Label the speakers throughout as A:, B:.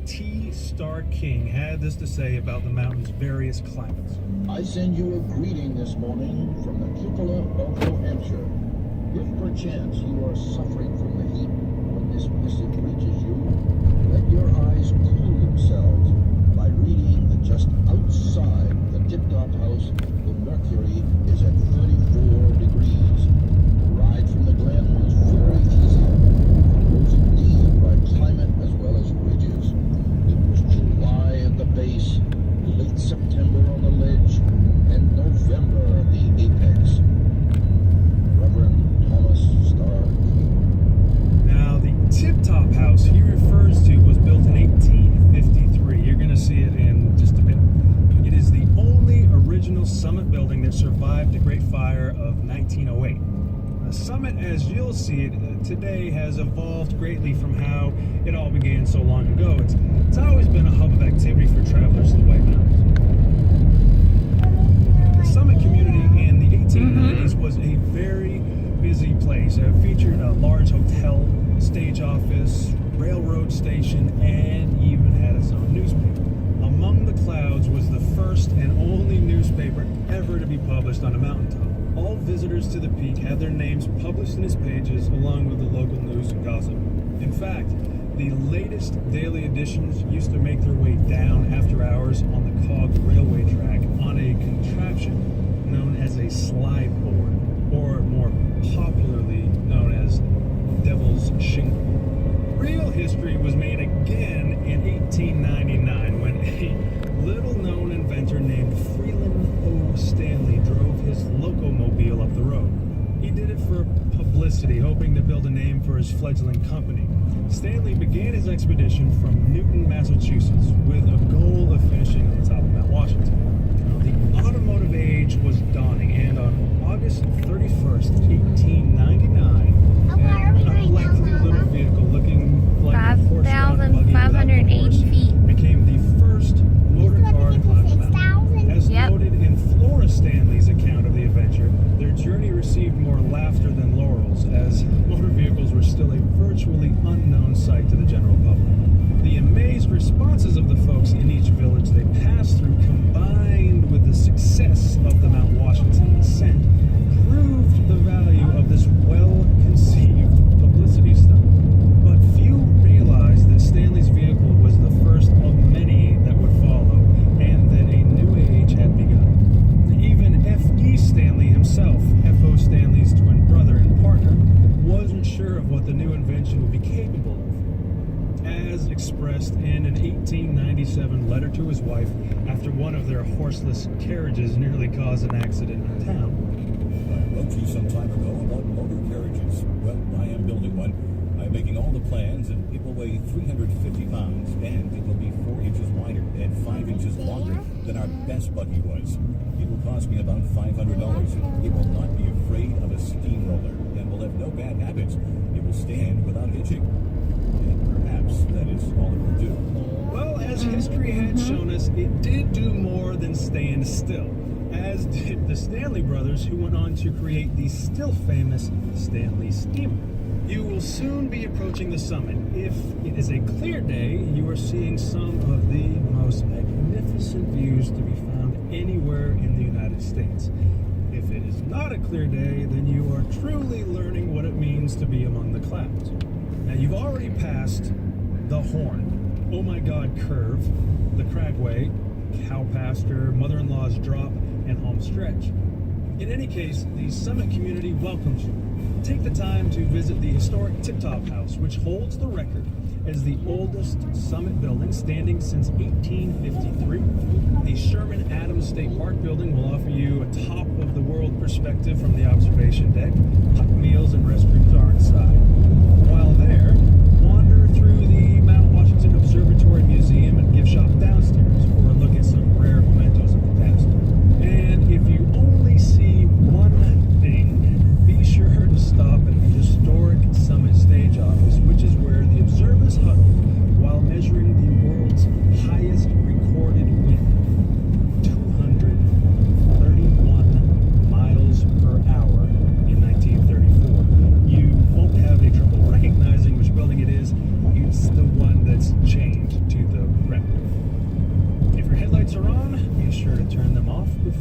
A: T. Star King had this to say about the mountain's various climates.
B: I send you a greeting this morning from the cupola of New Hampshire. If perchance you are suffering from the heat when this message reaches you, let your eyes cool themselves by reading that just outside the Tip-Top House, the mercury is at 34 degrees. The ride from the Glen was very easy. It was indeed by climate as well as ridges. It was July at the base, late September on the ledge, and November at the apex. Reverend Thomas Starr King.
A: Now, the Tip-Top House he refers to was built in 1853. You're going to see it in just a bit. It is the only original Summit building that survived the Great Fire of 1908. The Summit, as you'll see it today, has evolved greatly from how it all began so long ago. It's always been a hub of activity for travelers to the White Mountains. The Summit community in the 1890s was a very busy place. It featured a large hotel, stage office, railroad station, and even had its own newspaper. Among the Clouds was the first and only newspaper ever to be published on a mountaintop. All visitors to the peak had their names published in its pages along with the local news and gossip. In fact, the latest daily editions used to make their way down after hours on the cogged railway track on a contraption known as a slide board, or more popularly known as Devil's Shingle. Real history was made again in 1899 when a little-known inventor named Freeland O. Stanley drove his locomobile up the road. He did it for publicity, hoping to build a name for his fledgling company. Stanley began his expedition from Newton, Massachusetts, with a goal of finishing on the top of Mount Washington. Now, the automotive age was dawning, and on August 31st, 1899, a lengthy little vehicle looking like a horse-drawn buggy without a horse
C: 5,580 feet.
A: became the first motor car to climb the mountain. As noted in Flora Stanley's account of the adventure, their journey received more laughter than laurels, as motor vehicles were still a virtually unknown sight to the general public. The amazed responses of the folks in each village they passed through, combined with the success of the Mount Washington ascent, proved the value of this well-conceived publicity stunt. But few realized that Stanley's vehicle was the first of many that would follow, and that a new age had begun. Even F.E. Stanley himself, F.O. Stanley's twin brother and partner, wasn't sure of what the new invention would be capable of. As expressed in an 1897 letter to his wife after one of their horseless carriages nearly caused an accident in town.
D: I wrote you some time ago about motor carriages. Well, I am building one. I'm making all the plans, and it will weigh 350 pounds, and it will be 4 inches wider and 5 inches longer than our best buggy was. It will cost me about $500, and it will not be afraid of a steamroller, and will have no bad habits. It will stand without hitching. And perhaps that is all it will do.
A: Well, as history had shown us, it did do more than stand still, as did the Stanley brothers, who went on to create the still famous Stanley Steamer. You will soon be approaching the summit. If it is a clear day, you are seeing some of the most magnificent views to be found anywhere in the United States. If it is not a clear day, then you are truly learning what it means to be among the clouds. Now, you've already passed the Horn, Oh My God Curve, the Cragway, Cow Pasture, Mother-in-Law's Drop, and Home Stretch. In any case, the Summit community welcomes you. Take the time to visit the historic Tip-Top House, which holds the record as the oldest Summit building, standing since 1853. The Sherman Adams State Park building will offer you a top-of-the-world perspective from the observation deck. Hot meals and restrooms are inside. While there, wander through the Mount Washington Observatory Museum and gift shop downstairs for a look at some rare mementos of the past. And if you only see one thing, be sure to stop at the historic Summit Stage Office, which is where the observers huddled while measuring the world's highest recorded wind, 231 miles per hour in 1934. You won't have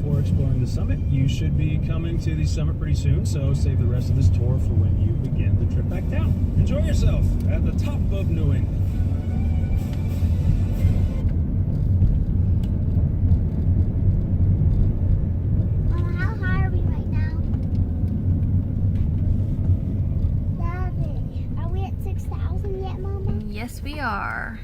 A: before exploring the summit. You should be coming to the summit pretty soon, so save the rest of this tour for when you begin the trip back down. Enjoy yourself at the top of New England.
C: Mama, how high are we right now? Daddy, are we at 6,000 yet, Mama?
E: Yes, we are.